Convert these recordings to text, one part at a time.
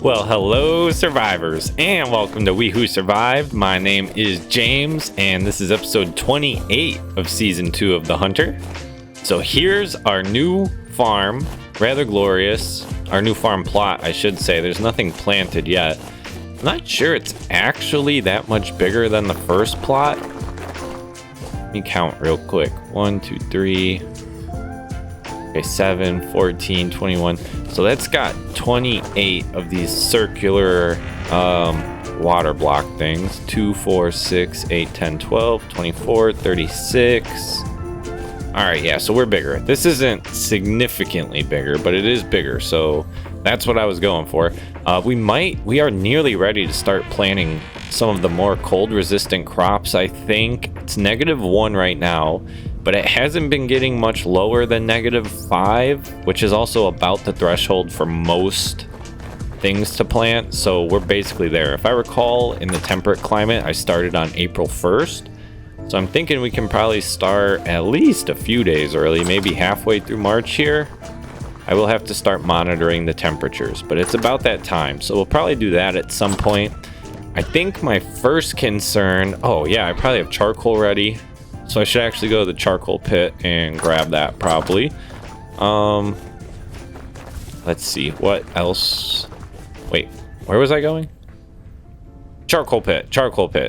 Well, hello survivors, and welcome to We Who Survived. My name is James, and this is episode 28 of season 2 of The Hunter. So here's our new farm, rather glorious. Our new farm plot, I should say. There's nothing planted yet. I'm not sure it's actually that much bigger than the first plot. Let me count real quick. 1, 2, 3. Okay, 7, 14, 21. So that's got 28 of these circular water block things. 2, 4, 6, 8, 10, 12, 24, 36. Alright, yeah, so we're bigger. This isn't significantly bigger, but it is bigger. So that's what I was going for. We are nearly ready to start planting some of the more cold resistant crops, I think. It's -1 right now, but it hasn't been getting much lower than -5, which is also about the threshold for most things to plant. So we're basically there. If I recall, in the temperate climate, I started on April 1st. So I'm thinking we can probably start at least a few days early, maybe halfway through March here. I will have to start monitoring the temperatures, but it's about that time. So we'll probably do that at some point. I think my first concern, oh yeah, I probably have charcoal ready. So I should actually go to the charcoal pit and grab that probably. Let's see, what else? Wait, where was I going? Charcoal pit,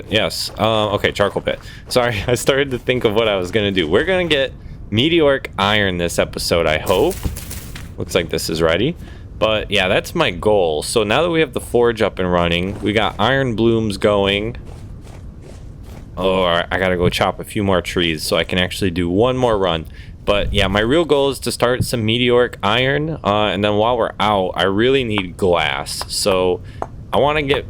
yes. Okay, charcoal pit. Sorry, I started to think of what I was gonna do. We're gonna get meteoric iron this episode, I hope. Looks like this is ready. But yeah, that's my goal. So now that we have the forge up and running, we got iron blooms going. Oh, I gotta go chop a few more trees so I can actually do one more run. But yeah, my real goal is to start some meteoric iron. And then while we're out, I really need glass. So I want to get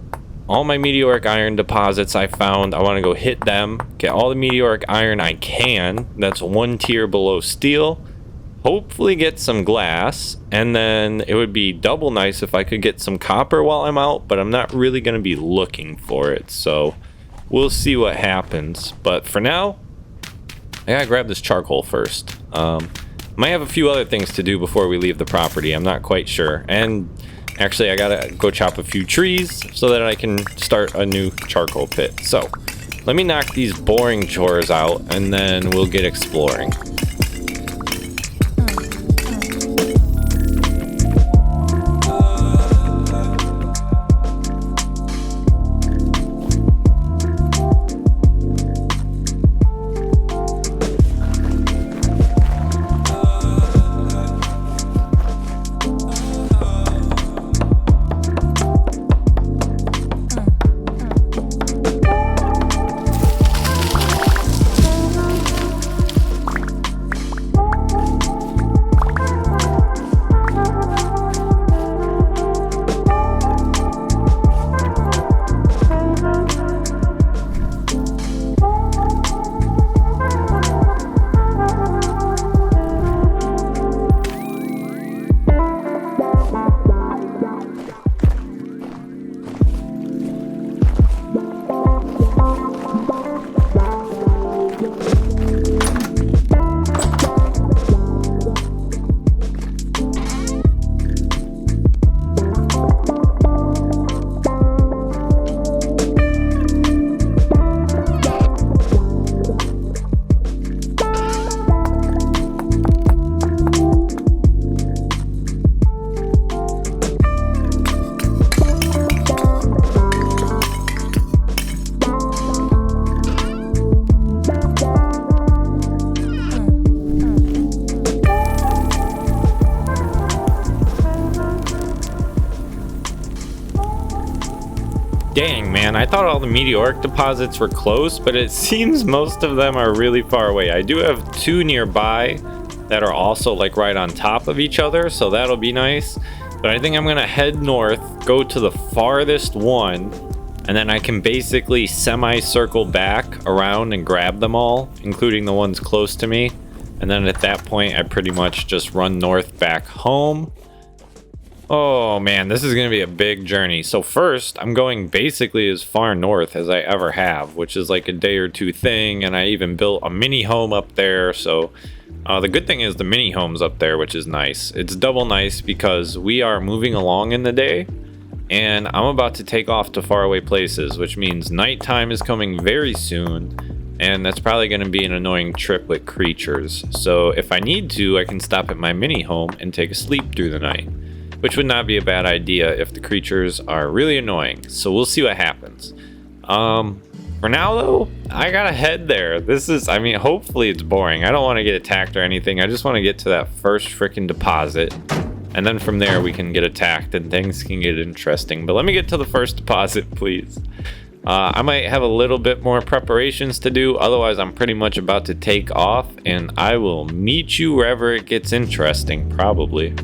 all my meteoric iron deposits I found. I want to go hit them, get all the meteoric iron I can. That's one tier below steel. Hopefully get some glass, and then it would be double nice if I could get some copper while I'm out, but I'm not really going to be looking for it, so we'll see what happens. But for now, I gotta grab this charcoal first. Might have a few other things to do before we leave the property. I'm not quite sure. And actually, I gotta go chop a few trees so that I can start a new charcoal pit. So let me knock these boring chores out, and then we'll get exploring. Dang, man, I thought all the meteoric deposits were close, but it seems most of them are really far away. I do have 2 nearby that are also like right on top of each other, so that'll be nice. But I think I'm gonna head north, go to the farthest one, and then I can basically semi-circle back around and grab them all, including the ones close to me. And then at that point, I pretty much just run north back home. Oh man, this is going to be a big journey. So first, I'm going basically as far north as I ever have, which is like a day or two thing. And I even built a mini home up there. So the good thing is the mini home's up there, which is nice. It's double nice because we are moving along in the day. and I'm about to take off to faraway places, which means nighttime is coming very soon, and that's probably going to be an annoying trip with creatures. So if I need to, I can stop at my mini home and take a sleep through the night, which would not be a bad idea if the creatures are really annoying. So we'll see what happens. For now though, I gotta head there. I mean, hopefully it's boring. I don't want to get attacked or anything. I just want to get to that first freaking deposit. And then from there we can get attacked and things can get interesting. But let me get to the first deposit, please. I might have a little bit more preparations to do. Otherwise, I'm pretty much about to take off. And I will meet you wherever it gets interesting, probably.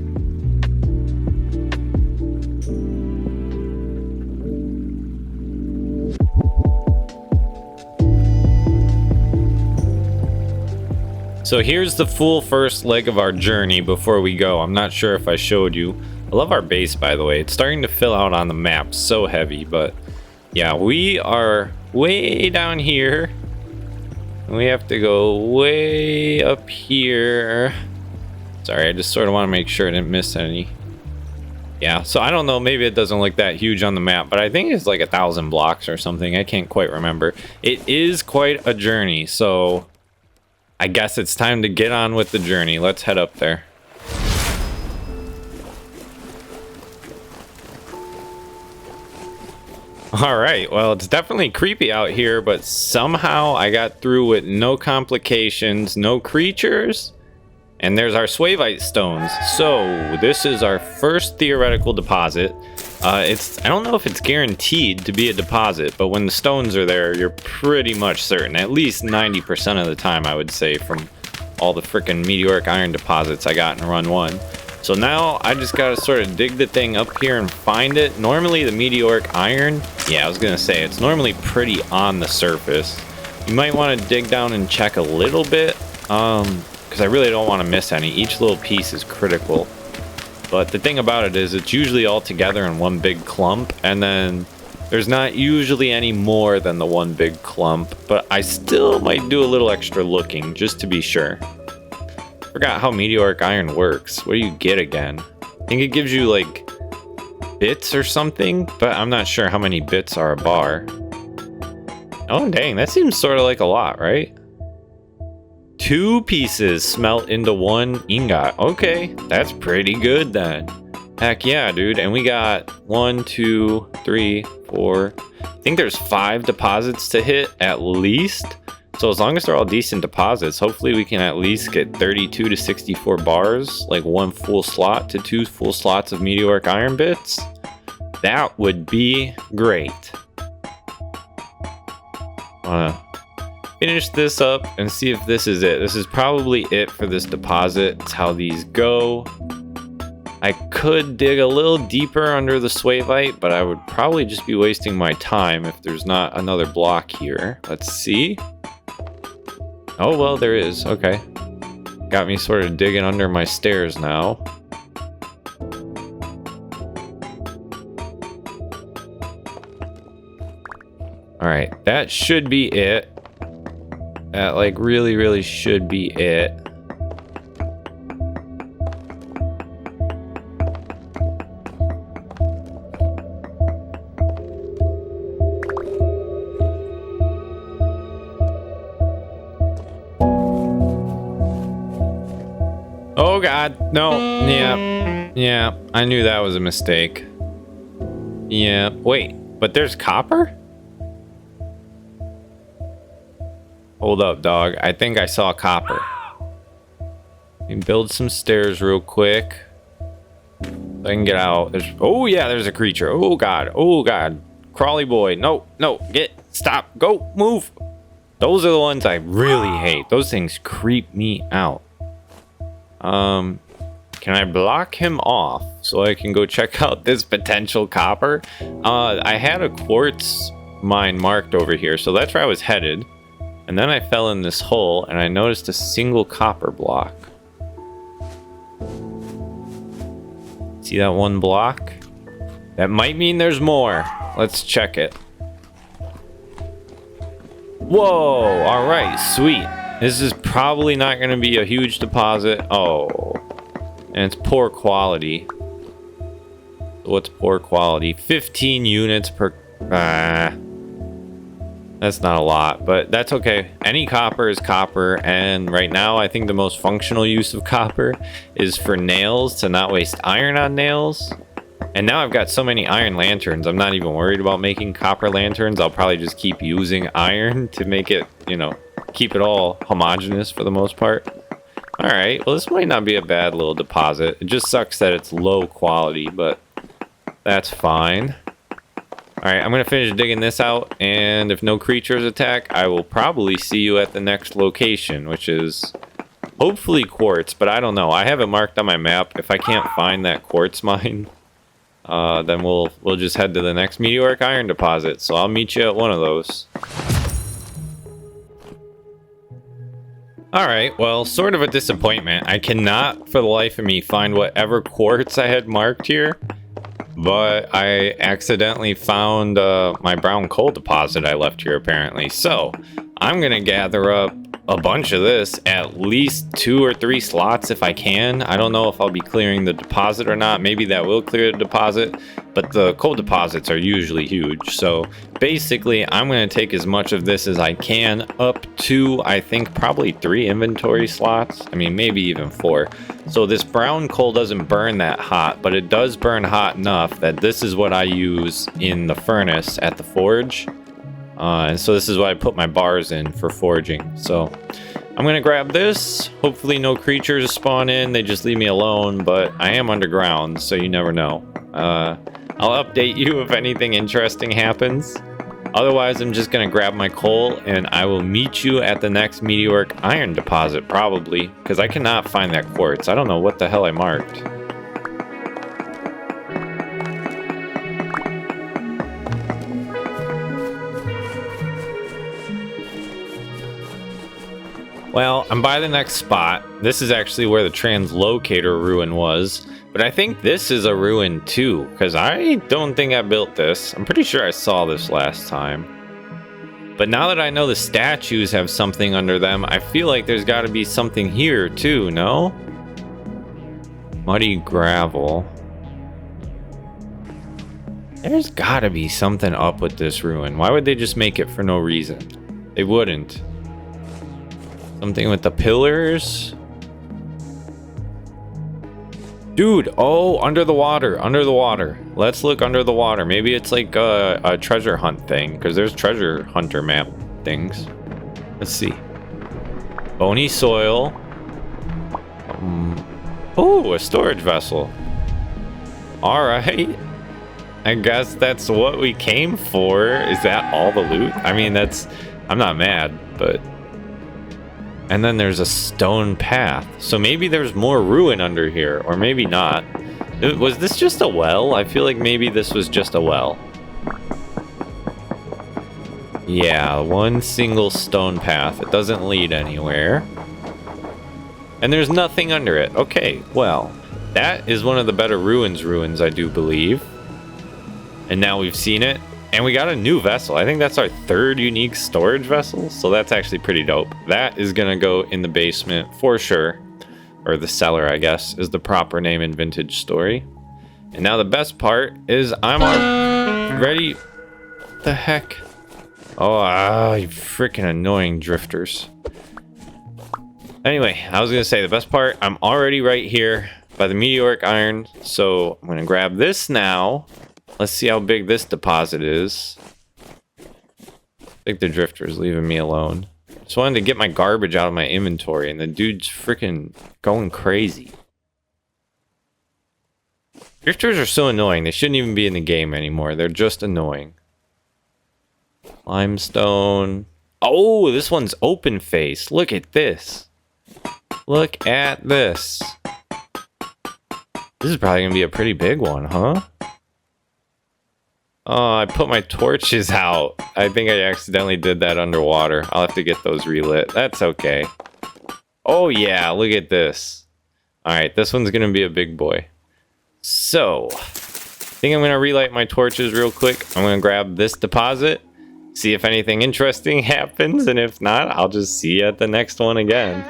So here's the full first leg of our journey before we go. I'm not sure if I showed you. I love our base, by the way. It's starting to fill out on the map. So heavy, but yeah, we are way down here. We have to go way up here. Sorry, I just sort of want to make sure I didn't miss any. Yeah, so I don't know. Maybe it doesn't look that huge on the map, but I think it's like 1,000 blocks or something. I can't quite remember. It is quite a journey, so I guess it's time to get on with the journey. Let's head up there. All right, well, it's definitely creepy out here, but somehow I got through with no complications, no creatures, and there's our Suevite stones. So this is our first theoretical deposit. I don't know if it's guaranteed to be a deposit, but when the stones are there, you're pretty much certain, at least 90% of the time, I would say, from all the freaking meteoric iron deposits I got in run 1. So now I just gotta sort of dig the thing up here and find it. Normally the meteoric iron, yeah, I was gonna say, it's normally pretty on the surface. You might want to dig down and check a little bit, because I really don't want to miss any. Each little piece is critical. But the thing about it is it's usually all together in one big clump, and then there's not usually any more than the one big clump, but I still might do a little extra looking just to be sure. Forgot how meteoric iron works. What do you get again? I think it gives you like bits or something, but I'm not sure how many bits are a bar. Oh dang, that seems sort of like a lot, right? 2 pieces smelt into 1 ingot. Okay, that's pretty good then. Heck yeah, dude. And we got 1, 2, 3, 4. I think there's 5 deposits to hit at least. So as long as they're all decent deposits, hopefully we can at least get 32 to 64 bars, like 1 full slot to 2 full slots of meteoric iron bits. That would be great. Finish this up and see if this is it. This is probably it for this deposit. It's how these go. I could dig a little deeper under the Suevite, but I would probably just be wasting my time if there's not another block here. Let's see. Oh, well, there is. Okay. Got me sort of digging under my stairs now. All right, that should be it. That like really should be it. Oh god, no. Yeah, I knew that was a mistake. Yeah, wait, but there's copper? Hold up, dog. I think I saw copper. Let me build some stairs real quick. So I can get out. Oh yeah, there's a creature. Oh god. Oh god. Crawly boy. No. Stop. Go. Move. Those are the ones I really hate. Those things creep me out. Can I block him off so I can go check out this potential copper? I had a quartz mine marked over here, so that's where I was headed. And then I fell in this hole and I noticed a single copper block. See that one block? That might mean there's more. Let's check it. Whoa, all right, sweet. This is probably not going to be a huge deposit. Oh, and it's poor quality. what's poor quality? 15 units per... that's not a lot, but that's okay. Any copper is copper, and right now I think the most functional use of copper is for nails, to not waste iron on nails. And now I've got so many iron lanterns, I'm not even worried about making copper lanterns. I'll probably just keep using iron to make it, you know, keep it all homogeneous for the most part. Alright, well this might not be a bad little deposit. It just sucks that it's low quality, but that's fine. Alright, I'm going to finish digging this out, and if no creatures attack, I will probably see you at the next location, which is hopefully quartz, but I don't know. I have it marked on my map. If I can't find that quartz mine, then we'll just head to the next meteoric iron deposit. So I'll meet you at one of those. Alright, well, sort of a disappointment. I cannot, for the life of me, find whatever quartz I had marked here. But I accidentally found my brown coal deposit I left here, apparently. So, I'm going to gather up a bunch of this, at least 2 or 3 slots if I can. I don't know if I'll be clearing the deposit or not. Maybe that will clear the deposit, but the coal deposits are usually huge. So basically, I'm going to take as much of this as I can, up to, I think, probably 3 inventory slots. I mean, maybe even 4. So this brown coal doesn't burn that hot, but it does burn hot enough that this is what I use in the furnace at the forge. And so this is what I put my bars in for forging. So I'm going to grab this. Hopefully no creatures spawn in. They just leave me alone, but I am underground, so you never know. I'll update you if anything interesting happens. Otherwise, I'm just going to grab my coal, and I will meet you at the next meteoric iron deposit, probably, because I cannot find that quartz. I don't know what the hell I marked. Well, I'm by the next spot. This is actually where the translocator ruin was. But I think this is a ruin too, because I don't think I built this. I'm pretty sure I saw this last time. But now that I know the statues have something under them, I feel like there's got to be something here too, no? Muddy gravel. There's got to be something up with this ruin. Why would they just make it for no reason? They wouldn't. Something with the pillars? Dude, oh, under the water, under the water. Let's look under the water. Maybe it's like a treasure hunt thing, because there's treasure hunter map things. Let's see. Bony soil. Oh, a storage vessel. Alright. I guess that's what we came for. Is that all the loot? I mean, that's... I'm not mad, but... And then there's a stone path. So maybe there's more ruin under here, or maybe not. Was this just a well? I feel like maybe this was just a well. Yeah, one single stone path. It doesn't lead anywhere. And there's nothing under it. Okay, well, that is one of the better ruins, I do believe. And now we've seen it. And we got a new vessel. I think that's our 3rd unique storage vessel. So that's actually pretty dope. That is going to go in the basement for sure. Or the cellar, I guess, is the proper name in Vintage Story. And now the best part is I'm ready. What the heck? Oh, you freaking annoying drifters. Anyway, I was going to say the best part, I'm already right here by the meteoric iron. So I'm going to grab this now. Let's see how big this deposit is. I think the drifter's leaving me alone. Just wanted to get my garbage out of my inventory, and the dude's freaking going crazy. Drifters are so annoying. They shouldn't even be in the game anymore. They're just annoying. Limestone. Oh, this one's open face. Look at this. Look at this. This is probably going to be a pretty big one, huh? Oh, I put my torches out. I think I accidentally did that underwater. I'll have to get those relit. That's okay. Oh yeah, look at this. Alright, this one's gonna be a big boy. So, I think I'm gonna relight my torches real quick. I'm gonna grab this deposit, see if anything interesting happens, and if not, I'll just see you at the next one again.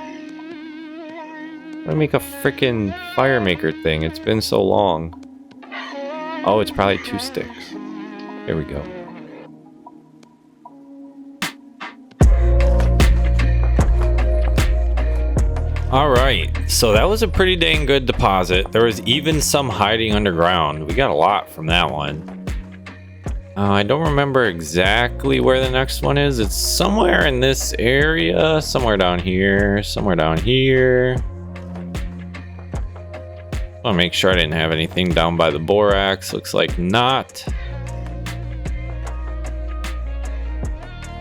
I'm gonna make a freaking fire maker thing. It's been so long. Oh, it's probably 2 sticks. There we go. Alright, so that was a pretty dang good deposit. There was even some hiding underground. We got a lot from that one. I don't remember exactly where the next one is. It's somewhere in this area. Somewhere down here. Somewhere down here. I want to make sure I didn't have anything down by the borax. Looks like not.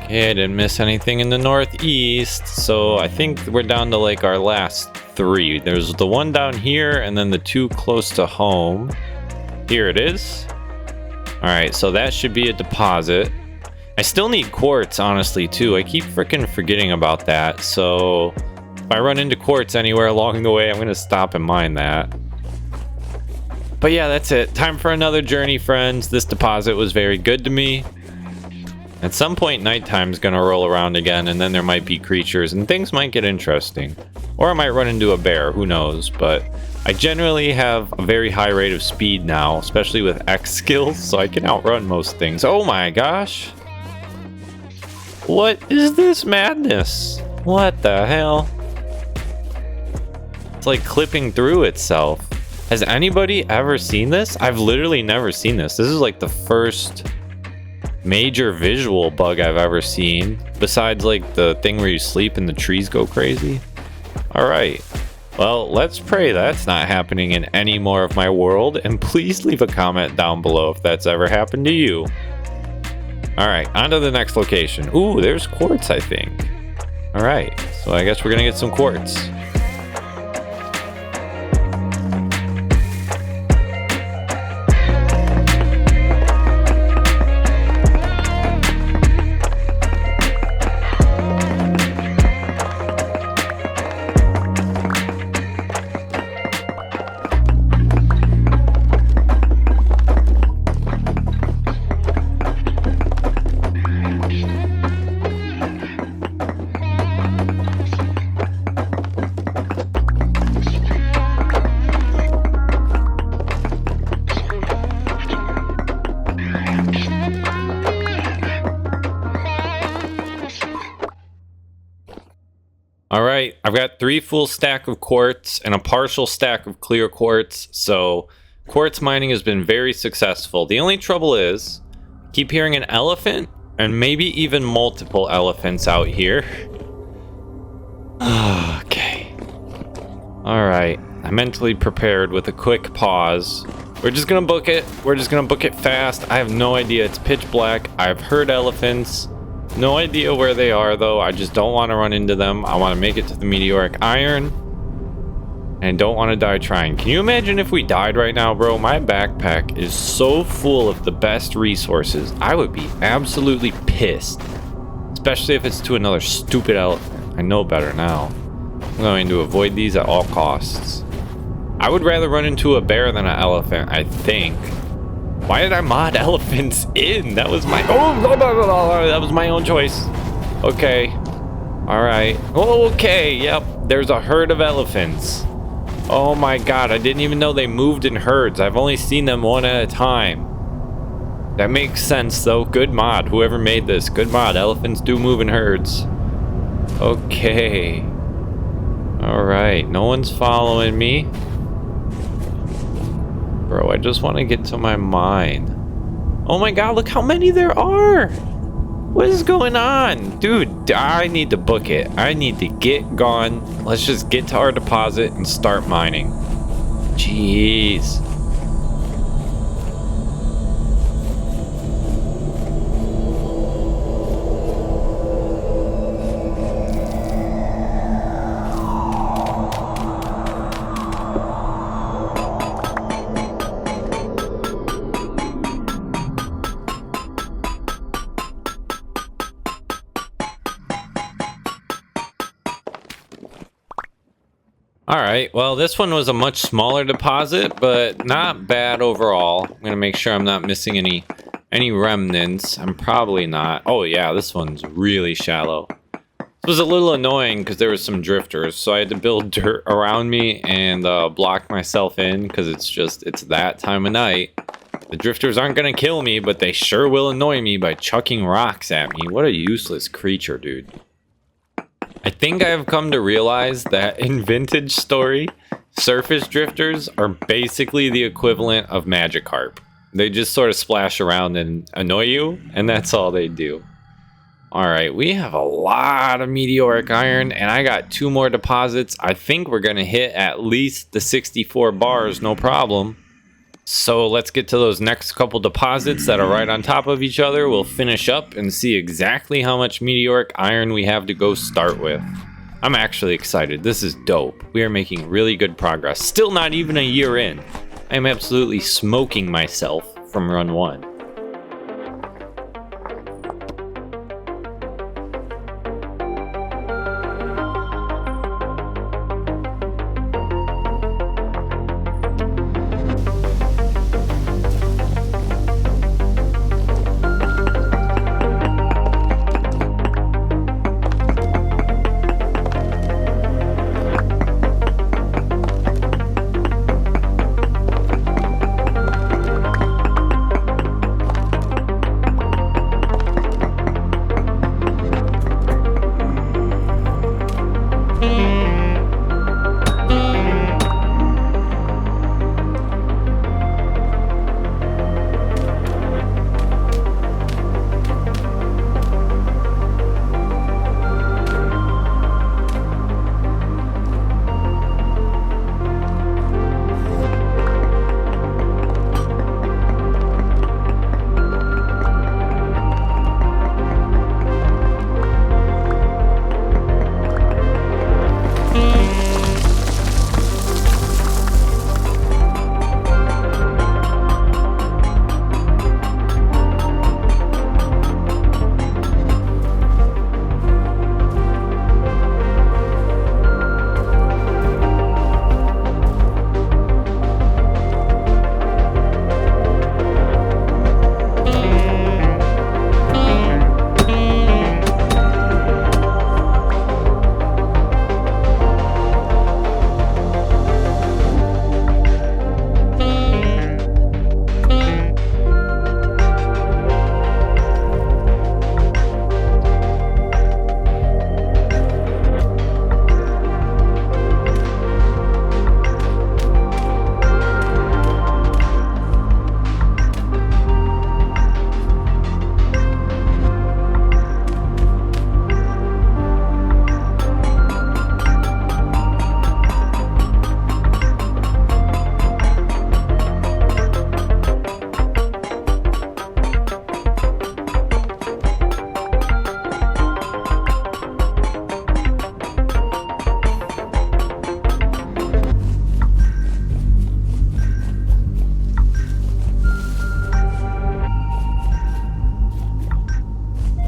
Okay, I didn't miss anything in the northeast. So I think we're down to like our last 3. There's the one down here and then the 2 close to home. Here it is. Alright, so that should be a deposit. I still need quartz, honestly, too. I keep freaking forgetting about that. So if I run into quartz anywhere along the way, I'm going to stop and mine that. But yeah, that's it. Time for another journey, friends. This deposit was very good to me. At some point, nighttime's going to roll around again, and then there might be creatures, and things might get interesting. Or I might run into a bear, who knows, but I generally have a very high rate of speed now, especially with X skills, so I can outrun most things. Oh my gosh! What is this madness? What the hell? It's like clipping through itself. Has anybody ever seen this? I've literally never seen this. This is like the first major visual bug I've ever seen, besides like the thing where you sleep and the trees go crazy. Alright, well, let's pray that's not happening in any more of my world, and please leave a comment down below if that's ever happened to you. Alright, on to the next location. Ooh, there's quartz, I think. Alright, so I guess we're gonna get some quartz. Alright, I've got 3 full stack of quartz and a partial stack of clear quartz, so quartz mining has been very successful. The only trouble is, I keep hearing an elephant, and maybe even multiple elephants out here. Okay. Alright, I mentally prepared with a quick pause. We're just gonna book it. We're just gonna book it fast. I have no idea. It's pitch black. I've heard elephants. No idea where they are, though. I just don't want to run into them. I want to make it to the meteoric iron. And don't want to die trying. Can you imagine if we died right now, bro? My backpack is so full of the best resources. I would be absolutely pissed. Especially if it's to another stupid elephant. I know better now. I'm going to avoid these at all costs. I would rather run into a bear than an elephant, I think. Why did I mod elephants in? That was my that was my own choice. Okay. Alright. Okay, yep. There's a herd of elephants. Oh my god, I didn't even know they moved in herds. I've only seen them one at a time. That makes sense though. Good mod. Whoever made this. Good mod. Elephants do move in herds. Okay. Alright. No one's following me. Bro, I just want to get to my mine. Oh my god, look how many there are! What is going on? Dude, I need to book it. I need to get gone. Let's just get to our deposit and start mining. Jeez. Alright, well this one was a much smaller deposit, but not bad overall. I'm gonna make sure I'm not missing any remnants. I'm probably not. Oh yeah, this one's really shallow. It was a little annoying because there was some drifters, so I had to build dirt around me and block myself in because it's that time of night. The drifters aren't gonna kill me, but they sure will annoy me by chucking rocks at me. What a useless creature, dude. I think I have come to realize that in Vintage Story, surface drifters are basically the equivalent of Magikarp. They just sort of splash around and annoy you, and that's all they do. Alright, we have a lot of meteoric iron, and I got 2 more deposits. I think we're going to hit at least the 64 bars, no problem. So let's get to those next couple deposits that are right on top of each other. We'll finish up and see exactly how much meteoric iron we have to go start with. I'm actually excited. This is dope. We are making really good progress. Still not even a year in. I am absolutely smoking myself from run 1.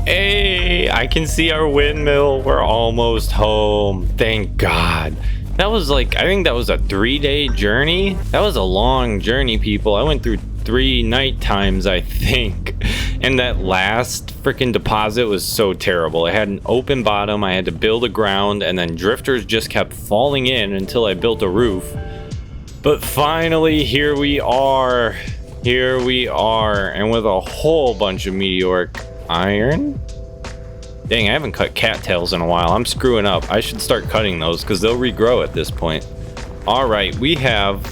Hey, I can see our windmill. We're almost home. Thank God. That was like, I think that was a 3-day journey. That was a long journey, people. I went through 3 night times, I think. And that last freaking deposit was so terrible. I had an open bottom. I had to build a ground, and then drifters just kept falling in until I built a roof. But finally, here we are. Here we are. And with a whole bunch of meteoric iron. Dang, I haven't cut cattails in a while. I'm screwing up. I should start cutting those because they'll regrow at this point. All right, we have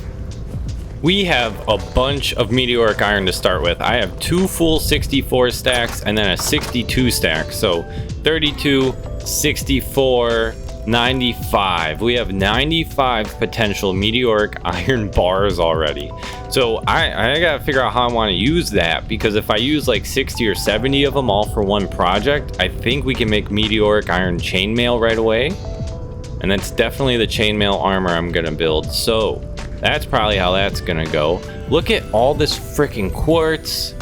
a bunch of meteoric iron to start with. I have 2 full 64 stacks and then a 62 stack. So 32, 64, 95. We have 95 potential meteoric iron bars already. So I gotta figure out how I want to use that, because if I use like 60 or 70 of them all for one project, I think we can make meteoric iron chainmail right away. And that's definitely the chainmail armor I'm gonna build. So that's probably how that's gonna go. Look at all this freaking quartz.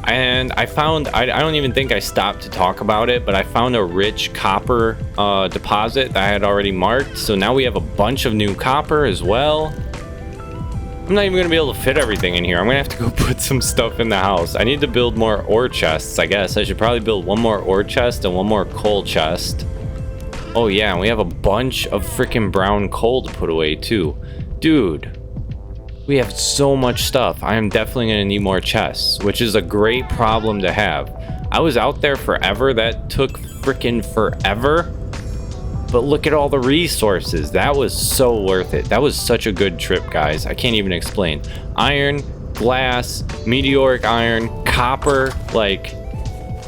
And I found, I don't even think I stopped to talk about it, but I found a rich copper deposit that I had already marked. So now we have a bunch of new copper as well. I'm not even going to be able to fit everything in here. I'm going to have to go put some stuff in the house. I need to build more ore chests, I guess. I should probably build 1 more ore chest and 1 more coal chest. Oh yeah, and we have a bunch of freaking brown coal to put away too. Dude. We have so much stuff. I am definitely going to need more chests, which is a great problem to have. I was out there forever. That took freaking forever. But look at all the resources. That was so worth it. That was such a good trip, guys. I can't even explain. Iron, glass, meteoric iron, copper, like...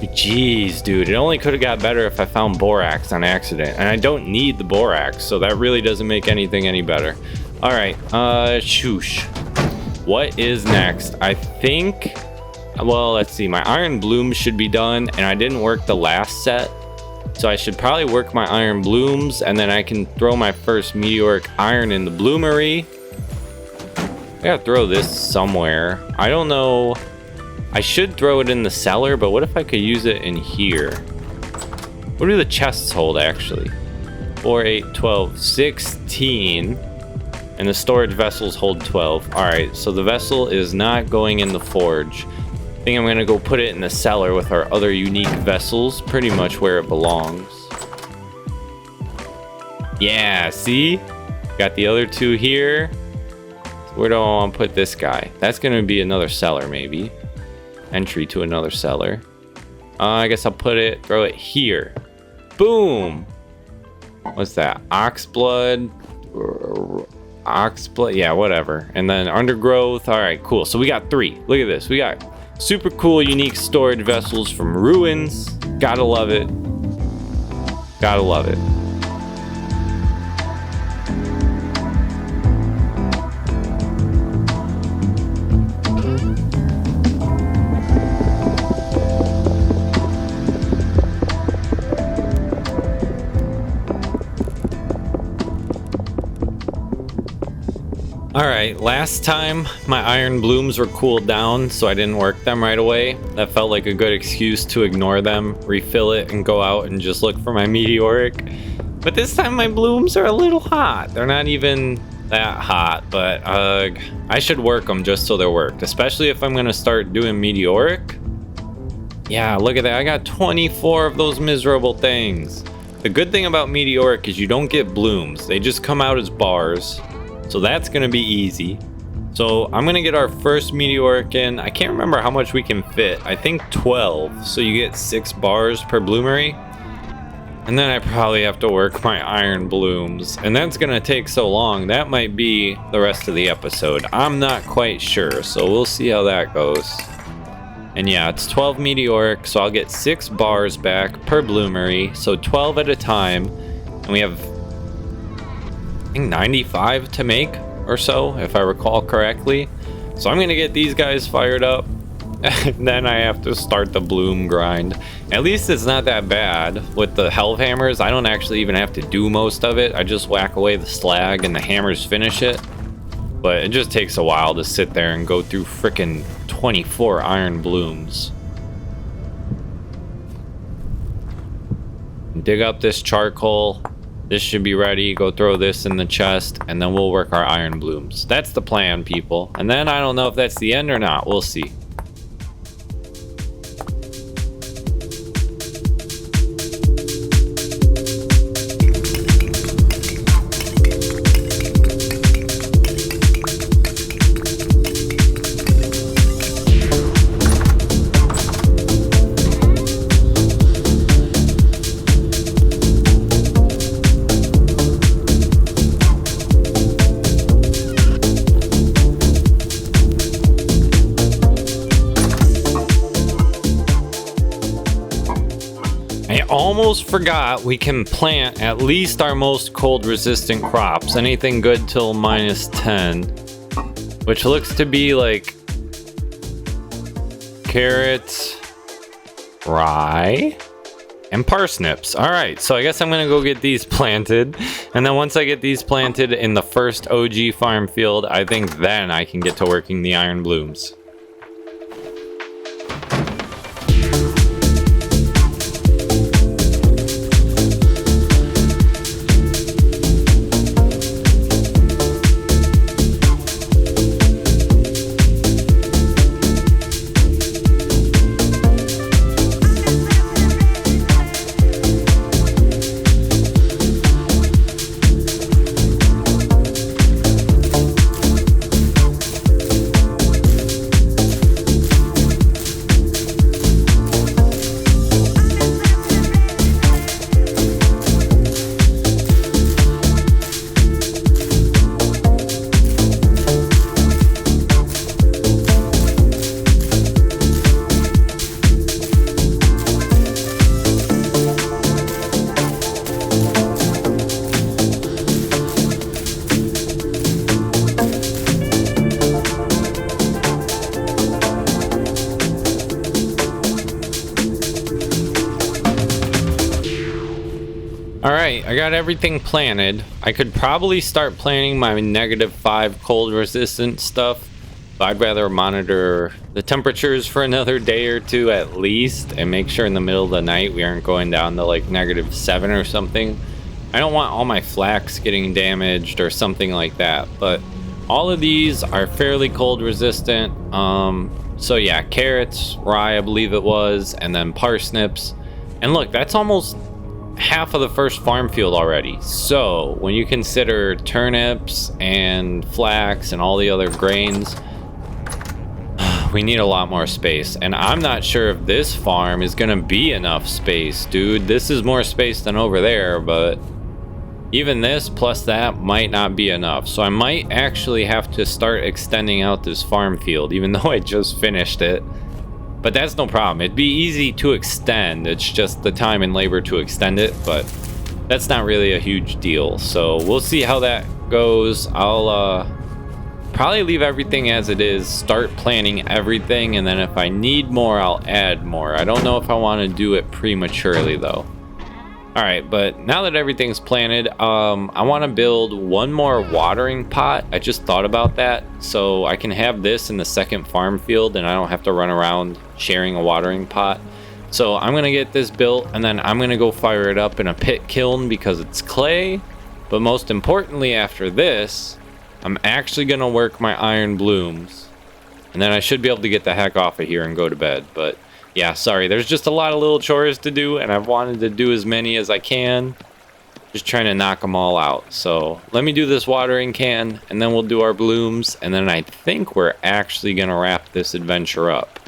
Jeez, dude, it only could have got better if I found borax on accident. And I don't need the borax, so that really doesn't make anything any better. All right, shoosh. What is next? I think, well, let's see. My iron blooms should be done, and I didn't work the last set. So I should probably work my iron blooms, and then I can throw my first meteoric iron in the bloomery. I gotta throw this somewhere. I don't know. I should throw it in the cellar, but what if I could use it in here? What do the chests hold, actually? 4, 8, 12, 16. And the storage vessels hold 12. Alright, so the vessel is not going in the forge. I think I'm going to go put it in the cellar with our other unique vessels. Pretty much where it belongs. Yeah, see? Got the other two here. So where do I want to put this guy? That's going to be another cellar, maybe. Entry to another cellar. I guess I'll throw it here. Boom! What's that? Oxblood? Oxblood? Yeah, whatever. And then undergrowth. Alright, cool. So we got 3. Look at this. We got super cool, unique storage vessels from ruins. Gotta love it. Gotta love it. Alright, last time my iron blooms were cooled down, so I didn't work them right away. That felt like a good excuse to ignore them, refill it, and go out and just look for my meteoric. But this time my blooms are a little hot. They're not even that hot, but I should work them just so they're worked, especially if I'm going to start doing meteoric. Yeah, look at that. I got 24 of those miserable things. The good thing about meteoric is you don't get blooms. They just come out as bars. So that's going to be easy. So I'm going to get our first meteoric in. I can't remember how much we can fit. I think 12. So you get 6 bars per bloomery. And then I probably have to work my iron blooms. And that's going to take so long. That might be the rest of the episode. I'm not quite sure. So we'll see how that goes. And yeah, it's 12 meteoric. So I'll get 6 bars back per bloomery. So 12 at a time. And we have... I think 95 to make or so, if I recall correctly. So I'm gonna get these guys fired up, and then I have to start the bloom grind. At least it's not that bad with the hell hammers. I don't actually even have to do most of it. I just whack away the slag and the hammers finish it. But it just takes a while to sit there and go through frickin' 24 iron blooms. Dig up this charcoal. This should be ready. Go throw this in the chest, and then we'll work our iron blooms. That's the plan, people. And then I don't know if that's the end or not. We'll see. Almost forgot we can plant at least our most cold resistant crops. Anything good till -10, which looks to be like carrots, rye, and parsnips. All right, so I guess I'm gonna go get these planted, and then once I get these planted in the first OG farm field, I think then I can get to working the iron blooms. All right, I got everything planted. I could probably start planning my -5 cold resistant stuff, but I'd rather monitor the temperatures for another day or two at least and make sure in the middle of the night we aren't going down to like -7 or something. I don't want all my flax getting damaged or something like that, but all of these are fairly cold resistant. So yeah, carrots, rye I believe it was, and then parsnips. And look, that's almost half of the first farm field already. So when you consider turnips and flax and all the other grains, we need a lot more space. And I'm not sure if this farm is gonna be enough space, dude. This is more space than over there, but even this plus that might not be enough. So I might actually have to start extending out this farm field, even though I just finished it. But that's no problem. It'd be easy to extend. It's just the time and labor to extend it, but that's not really a huge deal. So we'll see how that goes. I'll probably leave everything as it is, start planning everything, and then if I need more, I'll add more. I don't know if I want to do it prematurely though. All right, but now that everything's planted, I want to build one more watering pot. I just thought about that, so I can have this in the second farm field and I don't have to run around sharing a watering pot. So I'm gonna get this built and then I'm gonna go fire it up in a pit kiln because it's clay. But most importantly, after this, I'm actually gonna work my iron blooms, and then I should be able to get the heck off of here and go to bed. But yeah, sorry, there's just a lot of little chores to do, and I've wanted to do as many as I can. Just trying to knock them all out. So let me do this watering can, and then we'll do our blooms, and then I think we're actually gonna wrap this adventure up.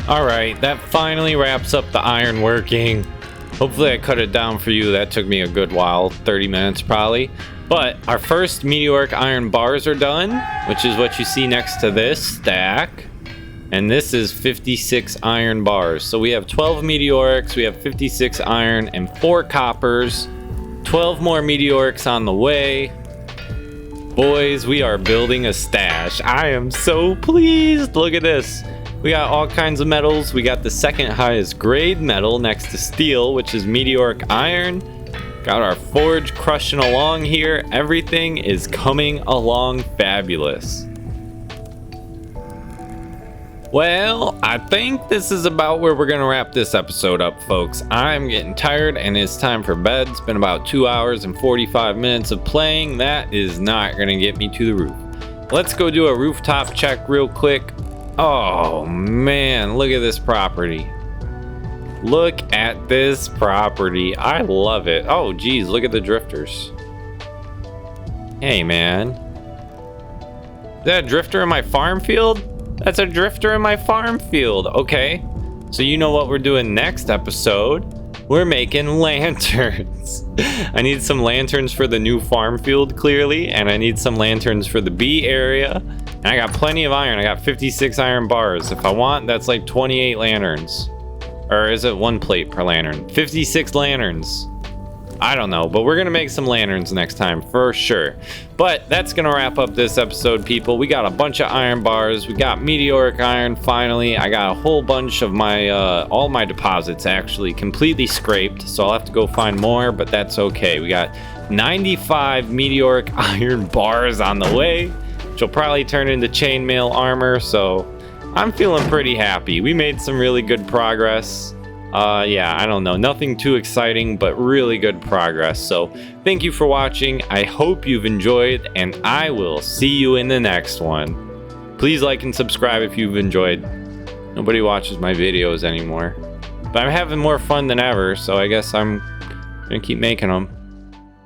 Alright, that finally wraps up the iron working. Hopefully I cut it down for you. That took me a good while, 30 minutes probably. But our first meteoric iron bars are done, which is what you see next to this stack. And this is 56 iron bars. So we have 12 meteorics, we have 56 iron, and 4 coppers. 12 more meteorics on the way. Boys, we are building a stash. I am so pleased. Look at this. We got all kinds of metals. We got the second highest grade metal next to steel, which is meteoric iron. Got our forge crushing along here. Everything is coming along fabulous. Well, I think this is about where we're gonna wrap this episode up, folks. I'm getting tired and it's time for bed. It's been about 2 hours and 45 minutes of playing. That is not gonna get me to the roof. Let's go do a rooftop check real quick. Oh man, look at this property. Look at this property. I love it. Oh geez, look at the drifters. Hey man. Is that a drifter in my farm field? That's a drifter in my farm field. Okay. So you know what we're doing next episode? We're making lanterns. I need some lanterns for the new farm field clearly, and I need some lanterns for the bee area. And I got plenty of iron. I got 56 iron bars. If I want, that's like 28 lanterns. Or is it 1 plate per lantern? 56 lanterns. I don't know, but we're gonna make some lanterns next time for sure. But that's gonna wrap up this episode, people. We got a bunch of iron bars. We got meteoric iron finally. I got a whole bunch of my all my deposits actually completely scraped, so I'll have to go find more, but that's okay. We got 95 meteoric iron bars on the way, which will probably turn into chainmail armor, so I'm feeling pretty happy. We made some really good progress. Yeah, I don't know, nothing too exciting, but really good progress. So thank you for watching. I hope you've enjoyed, and I will see you in the next one. Please like and subscribe if you've enjoyed. Nobody watches my videos anymore, but I'm having more fun than ever, so I guess I'm gonna keep making them.